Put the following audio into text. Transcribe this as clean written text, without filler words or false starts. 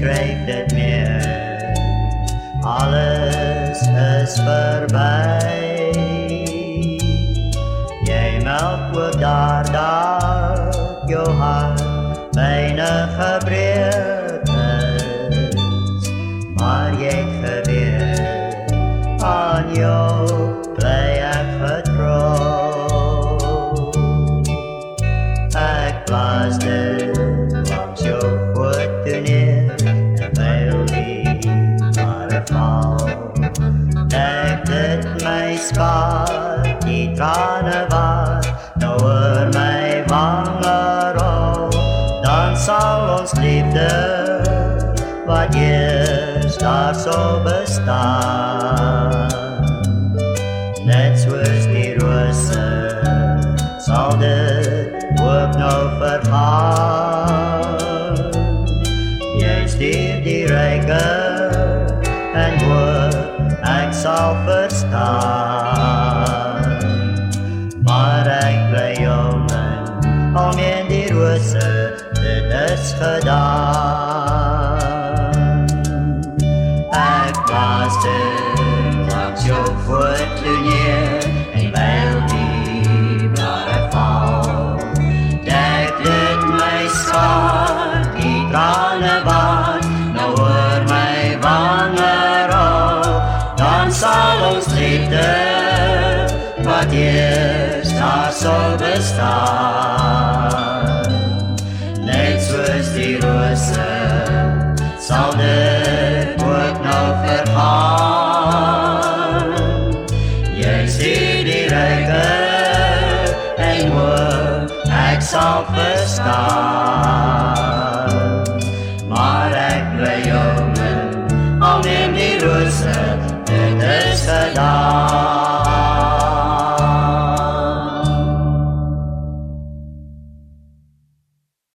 schreef dit meer. Alles is voorbij. Jy melk ook daar dat jou hart bijna gebreek is, maar jy het geweet, aan jou bly ek vertrouw. Ek plaas dit langs jou voet toe neer, terwyl die ware val. Dek dit my spaar, die trane wat nou oor my wange rol, dan sal ons liefde wat eers daar so bestaan, net soos die rose sal dit ook nou vergaan. Jy stuur die ryke en woord ek sal verstaan, maar ek bly jou min, al meen die rose dit is gedaan. Ek plaas dit langs jou voet toe neer, en wyl die blare val, dek dit my skaar, die trane wat nou oor my wange rol, dan sal ons liefde wat eers daar so bestaan, net soos die rose sal dit ook nou vergaan. Jy stuur die ryke en woord ek sal verstaan, maar ek bly jou min, al neem die rose dit is gedaan.